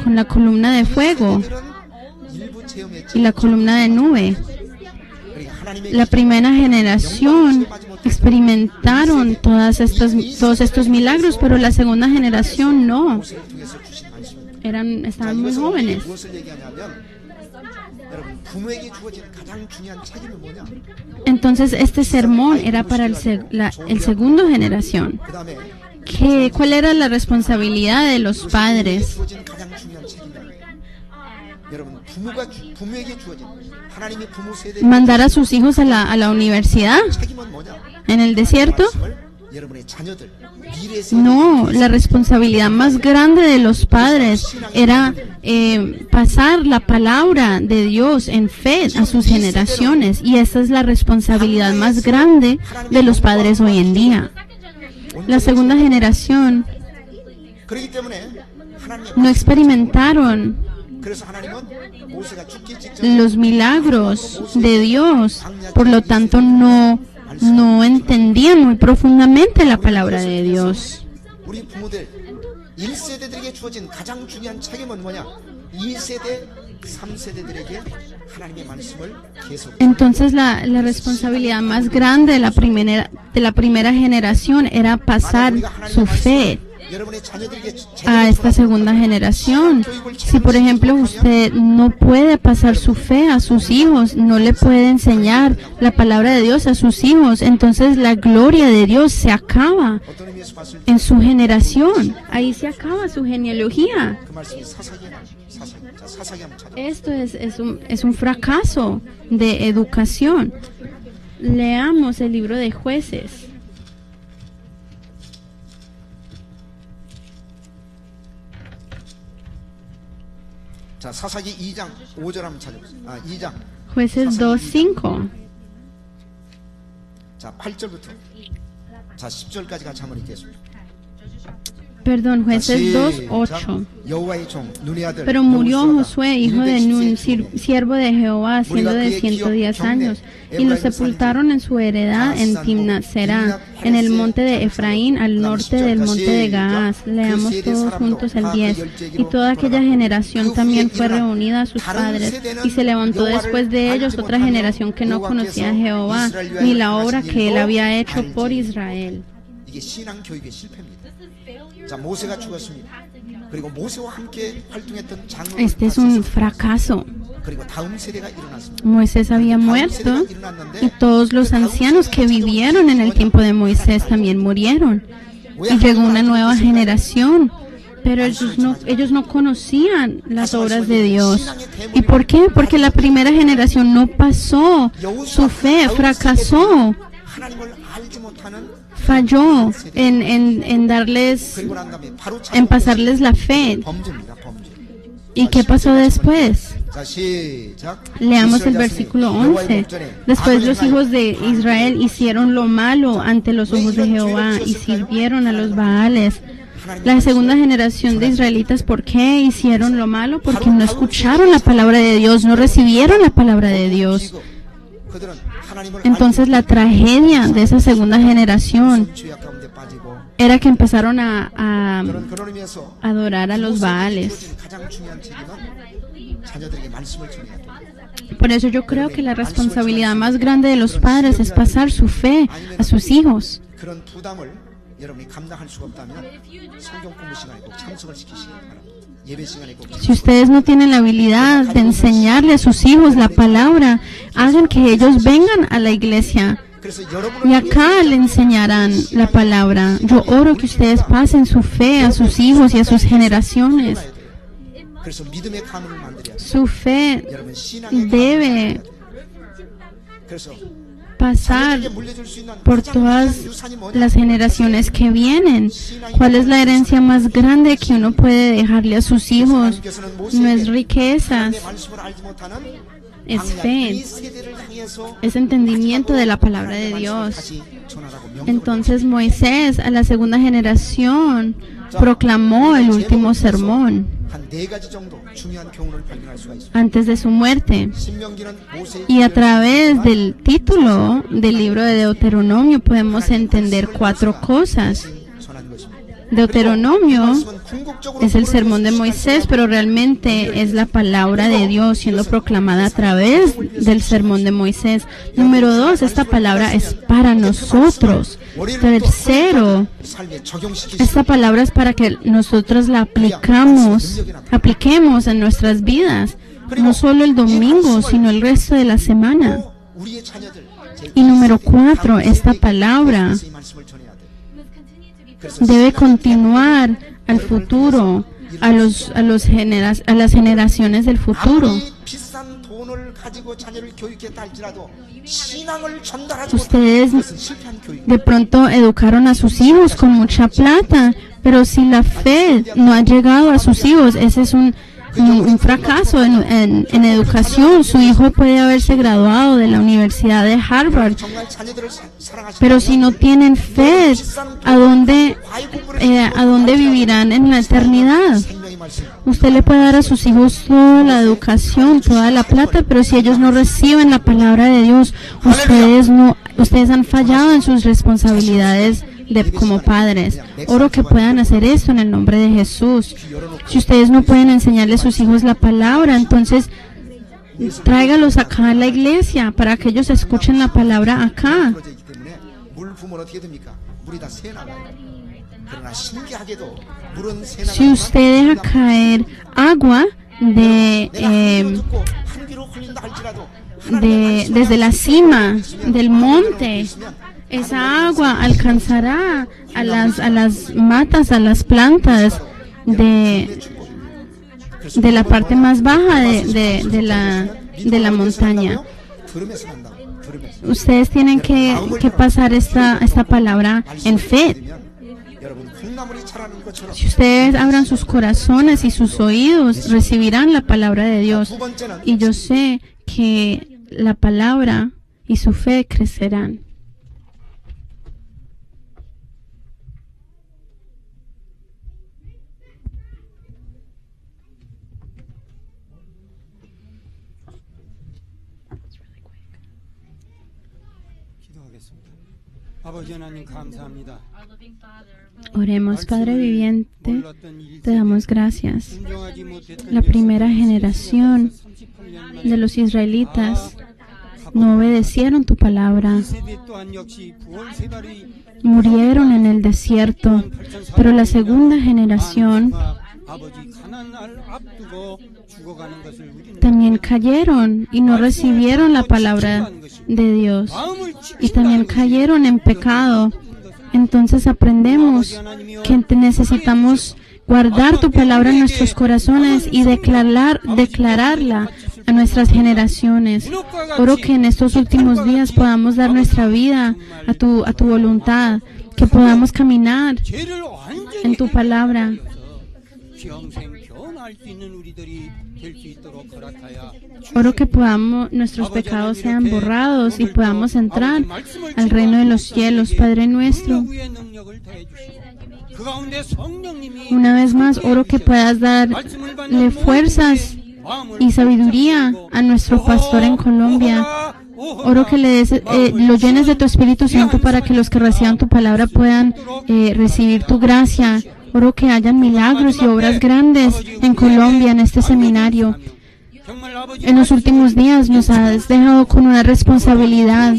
con la columna de fuego y la columna de nube. La primera generación experimentaron todos estos milagros, pero la segunda generación no. Estaban muy jóvenes. Entonces este sermón era para el segundo generación. ¿Cuál era la responsabilidad de los padres? ¿Mandar a sus hijos a la universidad? ¿En el desierto? No, la responsabilidad más grande de los padres era pasar la palabra de Dios en fe a sus generaciones, y esa es la responsabilidad más grande de los padres hoy en día. La segunda generación no experimentaron los milagros de Dios, por lo tanto no entendían muy profundamente la palabra de Dios. Entonces la responsabilidad más grande de la primera generación era pasar su fe a esta segunda generación. Si por ejemplo usted no puede pasar su fe a sus hijos, no le puede enseñar la palabra de Dios a sus hijos, entonces la gloria de Dios se acaba en su generación. Ahí se acaba su genealogía. Esto es un fracaso de educación. Leamos el libro de Jueces. Jueces 2:5. Perdón, Jueces 2:8. Pero murió Josué, hijo de Nun, siervo de Jehová, siendo de 110 años, y lo sepultaron en su heredad en Timnat-Será, en el monte de Efraín, al norte del monte de Gaás. Leamos todos juntos el 10. Y toda aquella generación también fue reunida a sus padres, y se levantó después de ellos otra generación que no conocía a Jehová, ni la obra que él había hecho por Israel. Este es un fracaso. Moisés había muerto y todos los ancianos que vivieron en el tiempo de Moisés también murieron. Y llegó una nueva generación, pero ellos no conocían las obras de Dios. ¿Y por qué? Porque la primera generación no pasó su fe, fracasó. Falló en pasarles la fe. ¿Y qué pasó después? Leamos el versículo 11. Después los hijos de Israel hicieron lo malo ante los ojos de Jehová y sirvieron a los Baales. La segunda generación de israelitas, ¿por qué hicieron lo malo? Porque no escucharon la palabra de Dios, no recibieron la palabra de Dios. Entonces la tragedia de esa segunda generación era que empezaron a adorar a los Baales. Por eso yo creo que la responsabilidad más grande de los padres es pasar su fe a sus hijos. Si ustedes no tienen la habilidad de enseñarle a sus hijos la palabra, hagan que ellos vengan a la iglesia y acá le enseñarán la palabra. Yo oro que ustedes pasen su fe a sus hijos y a sus generaciones. Su fe debe pasar por todas las generaciones que vienen. ¿Cuál es la herencia más grande que uno puede dejarle a sus hijos? No es riquezas, es fe, es entendimiento de la palabra de Dios. Entonces Moisés a la segunda generación proclamó el último sermón antes de su muerte, y a través del título del libro de Deuteronomio podemos entender 4 cosas. Deuteronomio es el sermón de Moisés, pero realmente es la palabra de Dios siendo proclamada a través del sermón de Moisés. Número 2, esta palabra es para nosotros. Tercero, esta palabra es para que nosotros la apliquemos en nuestras vidas, no solo el domingo, sino el resto de la semana. Y número 4, esta palabra debe continuar al futuro, a las generaciones del futuro. Ustedes de pronto educaron a sus hijos con mucha plata, pero si la fe no ha llegado a sus hijos, ese es un fracaso en educación. Su hijo puede haberse graduado de la Universidad de Harvard, pero si no tienen fe, ¿a dónde vivirán en la eternidad? Usted le puede dar a sus hijos toda la educación, toda la plata, pero si ellos no reciben la palabra de Dios, ustedes han fallado en sus responsabilidades como padres. Oro que puedan hacer esto en el nombre de Jesús. Si ustedes no pueden enseñarle a sus hijos la palabra, entonces tráigalos acá a la iglesia para que ellos escuchen la palabra acá. Si usted deja caer agua desde la cima del monte, esa agua alcanzará a las matas, a las plantas de la parte más baja de la montaña. Ustedes tienen que pasar esta palabra en fe. Si ustedes abran sus corazones y sus oídos, recibirán la palabra de Dios. Y yo sé que la palabra y su fe crecerán. Oremos. Padre viviente, te damos gracias. La primera generación de los israelitas no obedecieron tu palabra. Murieron en el desierto, pero la segunda generación también cayeron y no recibieron la palabra de Dios y también cayeron en pecado. Entonces aprendemos que necesitamos guardar tu palabra en nuestros corazones y declararla a nuestras generaciones. Oro que en estos últimos días podamos dar nuestra vida a tu voluntad, que podamos caminar en tu palabra. Oro que nuestros pecados sean borrados y podamos entrar al reino de los cielos. Padre nuestro, una vez más oro que puedas darle fuerzas y sabiduría a nuestro pastor en Colombia. Oro que lo llenes de tu Espíritu Santo para que los que reciban tu palabra puedan recibir tu gracia. Oro que hayan milagros y obras grandes en Colombia, en este seminario. En los últimos días nos has dejado con una responsabilidad,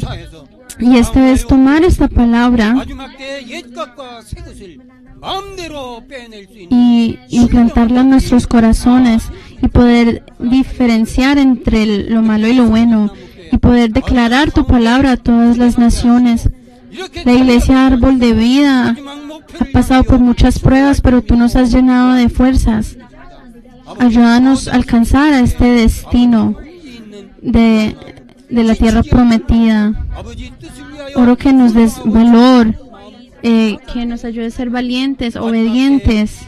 y esta es tomar esta palabra y implantarla en nuestros corazones y poder diferenciar entre lo malo y lo bueno y poder declarar tu palabra a todas las naciones. La iglesia Árbol de Vida ha pasado por muchas pruebas, pero tú nos has llenado de fuerzas. Ayúdanos a alcanzar a este destino de la tierra prometida. Oro que nos des valor, que nos ayude a ser valientes, obedientes.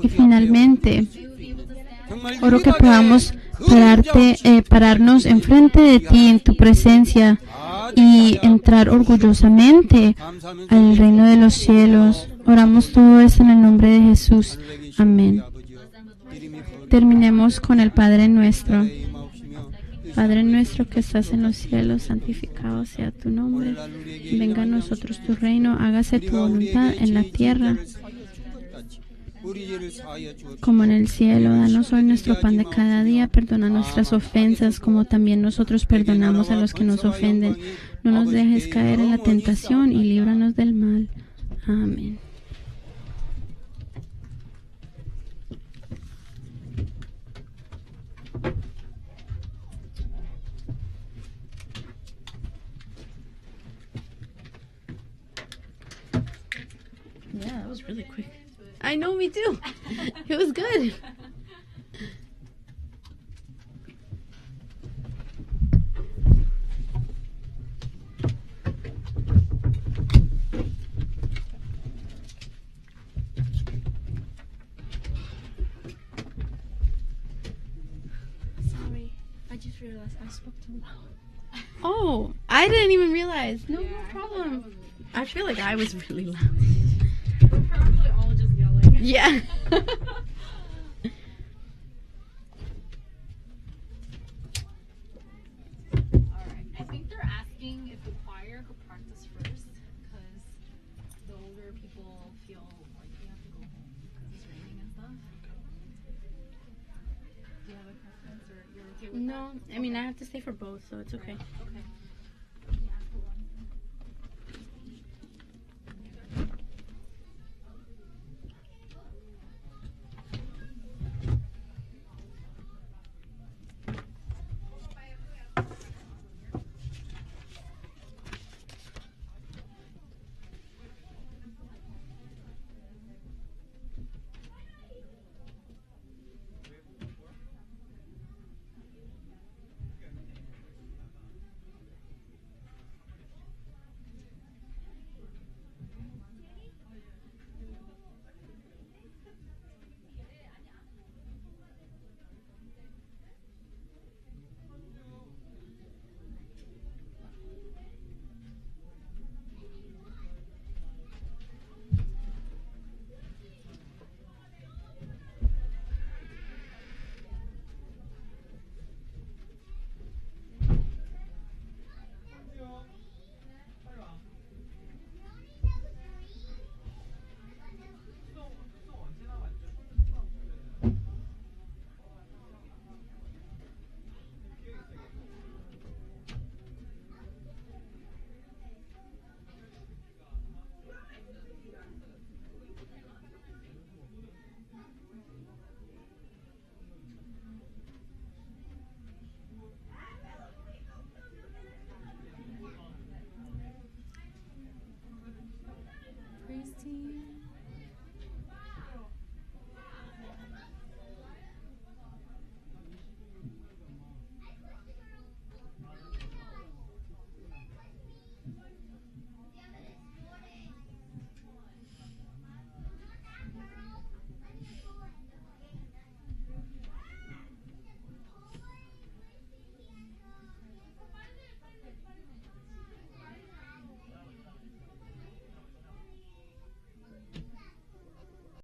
Y finalmente, oro que podamos pararnos enfrente de ti, en tu presencia, y entrar orgullosamente al reino de los cielos. Oramos todo esto en el nombre de Jesús. Amén. Terminemos con el Padre Nuestro. Padre nuestro que estás en los cielos, santificado sea tu nombre. Venga a nosotros tu reino, hágase tu voluntad en la tierra como en el cielo. Danos hoy nuestro pan de cada día. Perdona nuestras ofensas, como también nosotros perdonamos a los que nos ofenden. No nos dejes caer en la tentación y líbranos del mal. Amén. Yeah, that was really quick. I know, me too. It was good. Sorry, I just realized I spoke too loud. Oh, I didn't even realize. No, Yeah, no problem. I feel like I was really loud. We're probably all just yelling. Yeah. Alright, I think they're asking if the choir could practice first, because the older people feel like they have to go home because it's raining and stuff. Do you have a preference, or you're okay with No, I mean, I have to stay for both, so it's okay. that? Okay.